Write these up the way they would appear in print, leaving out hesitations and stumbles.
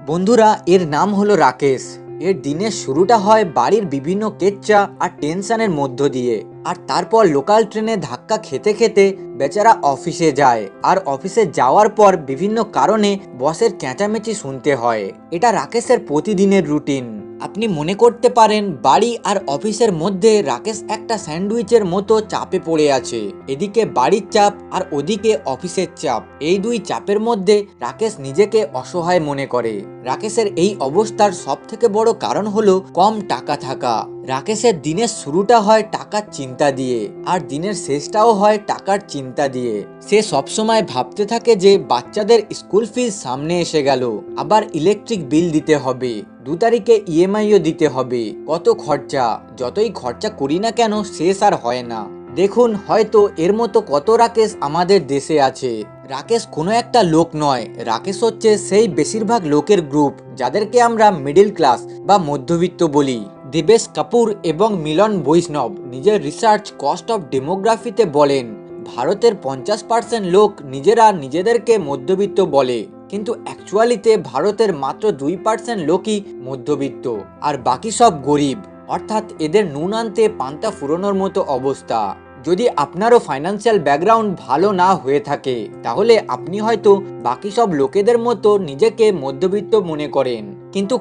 বন্ধুরা, এর নাম হলো রাকেশ। এর দিনের শুরুটা হয় বাড়ির বিভিন্ন কেচ্চা আর টেনশনের মধ্য দিয়ে, আর তারপর লোকাল ট্রেনে ধাক্কা খেতে খেতে বেচারা অফিসে যায়। আর অফিসে যাওয়ার পর বিভিন্ন কারণে বসের চেঁচামেচি শুনতে হয়। এটা রাকেশের প্রতিদিনের রুটিন। আপনি মনে করতে পারেন বাড়ি আর অফিসের মধ্যে রাকেশ একটা স্যান্ডউইচের মতো চাপে পড়ে আছে। এদিকে বাড়ির চাপ আর ওদিকে অফিসের চাপ। এই দুই চাপের মধ্যে রাকেশ নিজেকে অসহায় মনে করে। রাকেশের এই অবস্থার সব থেকে বড় কারণ হলো কম টাকা থাকা। রাকেশের দিনের শুরুটা হয় টাকার চিন্তা দিয়ে, আর দিনের শেষটাও হয় টাকার চিন্তা দিয়ে। সে সবসময় ভাবতে থাকে যে বাচ্চাদের স্কুল ফিস সামনে এসে গেল, আবার ইলেকট্রিক বিল দিতে হবে, 2 তারিখে ইএমআইও দিতে হবে। কত খরচা, যতই খরচা করি না কেন শেষ আর হয় না। দেখুন, হয়তো এর মতো কত রাকেশ আমাদের দেশে আছে। রাকেশ কোনো একটা লোক নয়, রাকেশ হচ্ছে সেই বেশিরভাগ লোকের গ্রুপ যাদেরকে আমরা মিডিল ক্লাস বা মধ্যবিত্ত বলি। দেবেশ কাপুর এবং মিলন বৈষ্ণব নিজের রিসার্চ কস্ট অফ ডেমোগ্রাফিতে বলেন, ভারতের 50% লোক নিজেরা নিজেদেরকে মধ্যবিত্ত বলে, কিন্তু অ্যাকচুয়ালিতে ভারতের মাত্র 2% লোকই মধ্যবিত্ত, আর বাকি সব গরিব। অর্থাৎ এদের নুন আনতে পান্তা ফুরোনোর মতো অবস্থা। যদি আপনারও ফাইন্যান্সিয়াল ব্যাকগ্রাউন্ড ভালো না হয়ে থাকে, তাহলে আপনি হয়তো বাকি সব লোকেদের মতো নিজেকে মধ্যবিত্ত মনে করেন। কিন্তু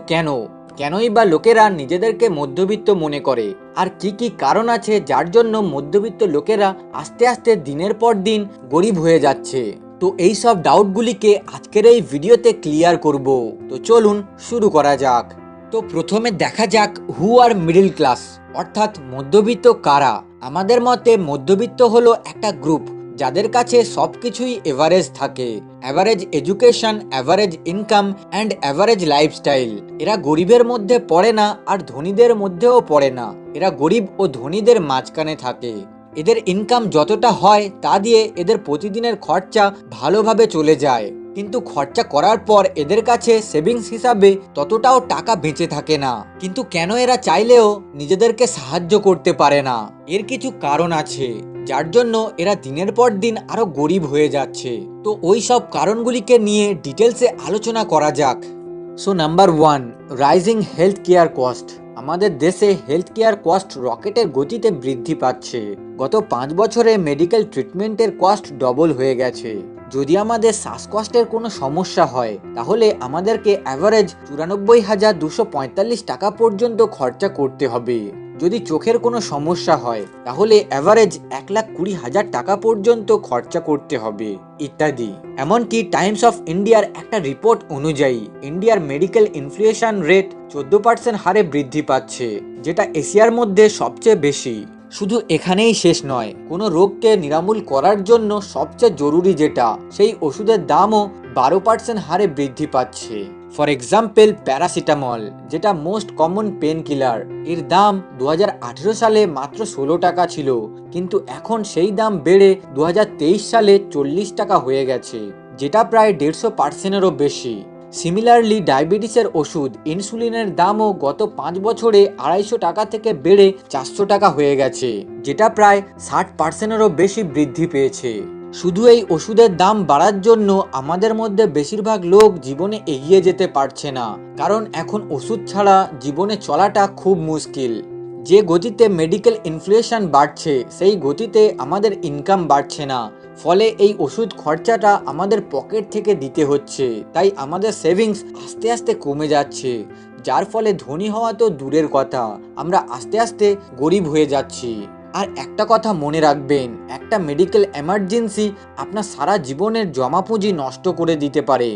কেনই বা লোকেরা নিজেদেরকে মধ্যবিত্ত মনে করে? আর কি কি কারণ আছে যার জন্য মধ্যবিত্ত লোকেরা আস্তে আস্তে দিনের পর দিন গরিব হয়ে যাচ্ছে? তো এই সব ডাউটগুলিকে আজকের এই ভিডিওতে ক্লিয়ার করব। তো চলুন শুরু করা যাক। তো প্রথমে দেখা যাক হু আর মিডল ক্লাস, অর্থাৎ মধ্যবিত্ত কারা। আমাদের মতে মধ্যবিত্ত হলো একটা গ্রুপ যাদের কাছে সবকিছুই এভারেজ থাকে। Average education, average income and average lifestyle. এরা গরিবের মধ্যে পড়ে না আর ধনীদের মধ্যেও পড়ে না, এরা গরিব ও ধনীদের মাঝখানে থাকে। এদের ইনকাম যতটা হয় তা দিয়ে এদের প্রতিদিনের খরচা ভালোভাবে চলে যায়, কিন্তু খরচা করার পর এদের কাছে সেভিংস হিসাবে ততটাও টাকা বেঁচে থাকে না। কিন্তু কেন এরা চাইলেও নিজেদেরকে সাহায্য করতে পারে না? এর কিছু কারণ আছে যার জন্য এরা দিনের পর দিন আরো গরিব হয়ে যাচ্ছে। তো ওই সব কারণগুলিকে নিয়ে ডিটেলসে আলোচনা করা যাক। So number 1, rising health care cost. আমাদের দেশে হেলথ কেয়ার কস্ট রকেটের গতিতে বৃদ্ধি পাচ্ছে। গত 5 বছরে মেডিকেল ট্রিটমেন্টের কস্ট ডবল হয়ে গেছে। যদি আমাদের শ্বাসকষ্টের কোনো সমস্যা হয়, তাহলে আমাদেরকে অ্যাভারেজ 94,245 টাকা পর্যন্ত খরচা করতে হবে। যদি চোখের কোনো সমস্যা হয়, তাহলে অ্যাভারেজ 1,20,000 টাকা পর্যন্ত খরচা করতে হবে, ইত্যাদি। এমনকি টাইমস অফ ইন্ডিয়ার একটা রিপোর্ট অনুযায়ী ইন্ডিয়ার মেডিকেল ইনফ্লেশন রেট 14% হারে বৃদ্ধি পাচ্ছে, যেটা এশিয়ার মধ্যে সবচেয়ে বেশি। শুধু এখানেই শেষ নয়, কোনো রোগকে নিরামূল করার জন্য সবচেয়ে জরুরি যেটা, সেই ওষুধের দামও 12% হারে বৃদ্ধি পাচ্ছে। ফর এক্সাম্পল, প্যারাসিটামল, যেটা মোস্ট কমন পেন কিলার, এর দাম 2018 সালে মাত্র 16 টাকা ছিল, কিন্তু এখন সেই দাম বেড়ে 2023 সালে 40 টাকা হয়ে গেছে, যেটা প্রায় 150%-এরও বেশি। সিমিলারলি ডায়াবেটিসের ওষুধ ইনসুলিনের দামও গত 5 বছরে 250 টাকা থেকে বেড়ে 400 টাকা হয়ে গেছে, যেটা প্রায় 60%-এরও বেশি বৃদ্ধি পেয়েছে। শুধু এই ওষুধের দাম বাড়ার জন্য আমাদের মধ্যে বেশিরভাগ লোক জীবনে এগিয়ে যেতে পারছে না, কারণ এখন ওষুধ ছাড়া জীবনে চলাটা খুব মুশকিল। যে গতিতে মেডিকেল ইনফ্লেশন বাড়ছে, সেই গতিতে আমাদের ইনকাম বাড়ছে না, ফলে এই ওষুধ খরচাটা আমাদের পকেট থেকে দিতে হচ্ছে। তাই আমাদের সেভিংস আস্তে আস্তে কমে যাচ্ছে, যার ফলে ধনী হওয়া তো দূরের কথা, আমরা আস্তে আস্তে গরিব হয়ে যাচ্ছি। আর একটা কথা মনে রাখবেন, একটা মেডিকেল এমার্জেন্সি আপনার সারা জীবনের জমা পুঁজি নষ্ট করে দিতে পারে।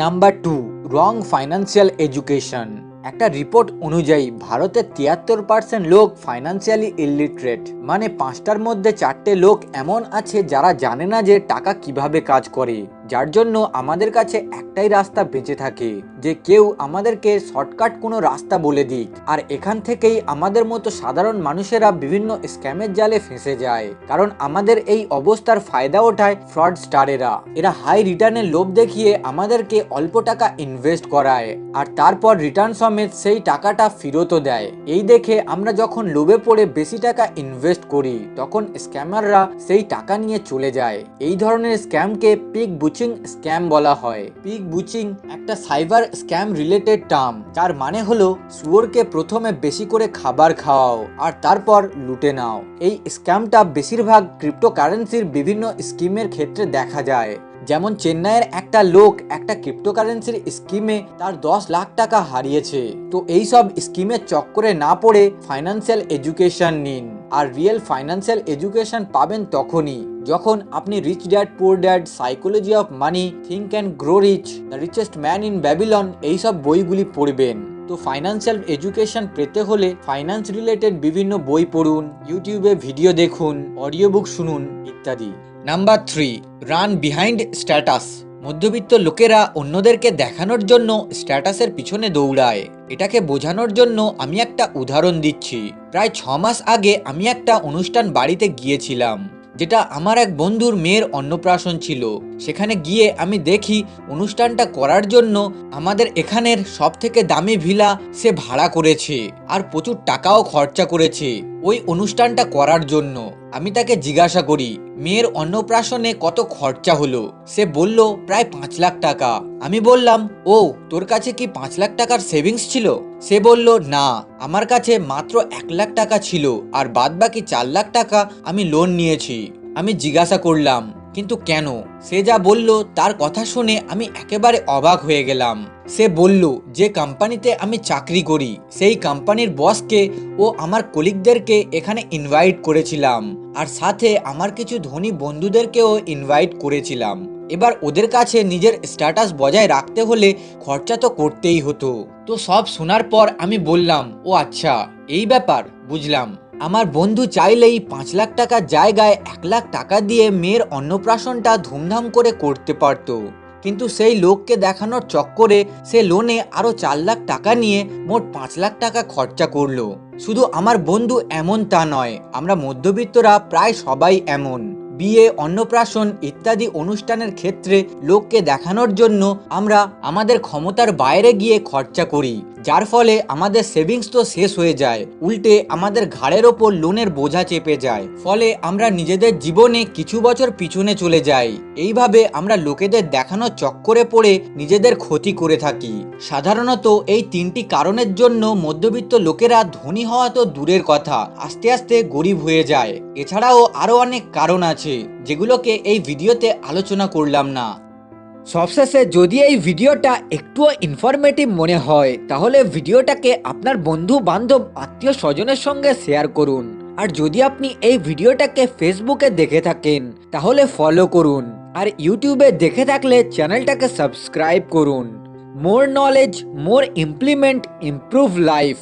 নাম্বার 2, রং ফাইন্যান্সিয়াল এডুকেশন। একটা রিপোর্ট অনুযায়ী ভারতের 73% লোক ফাইন্যান্সিয়ালি ইলিটারেট, মানে 5টার মধ্যে 4টে লোক এমন আছে যারা জানে না যে টাকা কিভাবে কাজ করে। যার জন্য আমাদের কাছে একটাই রাস্তা বেঁচে থাকে, যে কেউ আমাদেরকে শর্টকাট কোনো রাস্তা বলে দিক। আর এখান থেকেই আমাদের মতো সাধারণ মানুষেরা বিভিন্ন স্ক্যামের জালে ফেঁসে যায়, কারণ আমাদের এই অবস্থার ফায়দা ওঠায় ফ্রডস্টারেরা। এরা হাই রিটার্নের লোভ দেখিয়ে আমাদেরকে অল্প টাকা ইনভেস্ট করায়, আর তারপর রিটার্ন সমেত সেই টাকাটা ফেরতও দেয়। এই দেখে আমরা যখন লোভে পড়ে বেশি টাকা ইনভেস্ট করি, তখন স্ক্যামাররা সেই টাকা নিয়ে চলে যায়। এই ধরনের স্ক্যামকে পিগ বুচিং স্ক্যাম বলা হয়। পিগ বুচিং একটা সাইবার স্ক্যাম রিলেটেড টার্ম, যার মানে হলো শুয়োরকে প্রথমে বেশি করে খাবার খাওয়াও আর তারপর লুটে নাও। এই স্ক্যামটা বেশিরভাগ ক্রিপ্টোকারেন্সির বিভিন্ন স্কিমের ক্ষেত্রে দেখা যায়। যেমন চেন্নাইয়ের একটা লোক একটা ক্রিপ্টোকারেন্সির স্কিমে তার 10 লাখ টাকা হারিয়েছে। তো এই সব স্কিমের চক্করে না পড়ে ফাইন্যান্সিয়াল এডুকেশন নিন। আর রিয়েল ফাইন্যান্সিয়াল এডুকেশন পাবেন তখনই যখন আপনি rich dad poor dad, psychology of money, think and grow rich, the richest man in Babylon এইসব বইগুলি পড়বেন। তো ফাইন্যান্সিয়াল এডুকেশন পেতে হলে ফাইন্যান্স রিলেটেড বিভিন্ন বই পড়ুন, ইউটিউবে ভিডিও দেখুন, অডিও বুক শুনুন ইত্যাদি। Number 3, run behind status. মধ্যবিত্ত লোকেরা অন্যদেরকে দেখানোর জন্য স্ট্যাটাসের পিছনে দৌড়ায়। এটাকে বোঝানোর জন্য আমি একটা উদাহরণ দিচ্ছি। প্রায় 6 মাস আগে আমি একটা অনুষ্ঠান বাড়িতে গিয়েছিলাম, যেটা আমার এক বন্ধুর মেয়ের অন্নপ্রাশন ছিল। সেখানে গিয়ে আমি দেখি অনুষ্ঠানটা করার জন্য আমাদের এখানের সব থেকে দামি ভিলা সে ভাড়া করেছে আর প্রচুর টাকাও খরচা করেছে ওই অনুষ্ঠানটা করার জন্য। আমি তাকে জিজ্ঞাসা করি, মেয়ের অন্নপ্রাশনে কত খরচা হলো? সে বলল প্রায় 5 লাখ টাকা। আমি বললাম, ও তোর কাছে কি 5 লাখ টাকার সেভিংস ছিল? সে বলল, না, আমার কাছে মাত্র 1 লাখ টাকা ছিল আর বাদ বাকি 4 লাখ টাকা আমি লোন নিয়েছি। আমি জিজ্ঞাসা করলাম, কিন্তু কেন? সে যা বলল তার কথা শুনে আমি একেবারে অবাক হয়ে গেলাম। সে বলল, যে কোম্পানিতে আমি চাকরি করি সেই কোম্পানির বসকে ও আমার কলিগদেরকে এখানে ইনভাইট করেছিলাম আর সাথে আমার কিছু ধনী বন্ধুদেরকেও ইনভাইট করেছিলাম। এবার ওদের কাছে নিজের স্ট্যাটাস বজায় রাখতে হলে খরচা তো করতেই হতো। তো সব শোনার পর আমি বললাম, ও আচ্ছা, এই ব্যাপার, বুঝলাম। আমার বন্ধু চাইলেই 5 লাখ টাকার জায়গায় 1 লাখ টাকা দিয়ে মেয়ের অন্নপ্রাশনটা ধুমধাম করে করতে পারত, কিন্তু সেই লোককে দেখানোর চক্করে সে লোনে আরো 4 লাখ টাকা নিয়ে মোট 5 লাখ টাকা খরচা করলো। শুধু আমার বন্ধু এমন তা নয়, আমরা মধ্যবিত্তরা প্রায় সবাই এমন। বিয়ে, অন্নপ্রাশন ইত্যাদি অনুষ্ঠানের ক্ষেত্রে লোককে দেখানোর জন্য আমরা আমাদের ক্ষমতার বাইরে গিয়ে খরচা করি, যার ফলে আমাদের সেভিংস তো শেষ হয়ে যায়, উল্টে আমাদের ঘাড়ের ওপর লোনের বোঝা চেপে যায়। ফলে আমরা নিজেদের জীবনে কিছু বছর পিছনে চলে যাই। এইভাবে আমরা লোকেদের দেখানোর চক্করে পড়ে নিজেদের ক্ষতি করে থাকি। সাধারণত এই 3টি কারণের জন্য মধ্যবিত্ত লোকেরা ধনী হওয়া তো দূরের কথা, আস্তে আস্তে গরিব হয়ে যায়। এছাড়াও আরো অনেক কারণ আছে যেগুলোকে এই ভিডিওতে আলোচনা করলাম না। সবশেষে, যদি এই ভিডিওটা একটুও ইনফরমেটিভ মনে হয় তাহলে ভিডিওটাকে আপনার বন্ধু বান্ধব আত্মীয় স্বজনের সঙ্গে শেয়ার করুন। আর যদি আপনি এই ভিডিওটাকে ফেসবুকে দেখে থাকেন তাহলে ফলো করুন, আর ইউটিউবে দেখে থাকলে চ্যানেলটাকে সাবস্ক্রাইব করুন। মোর নলেজ, মোর ইমপ্লিমেন্ট, ইমপ্রুভ লাইফ।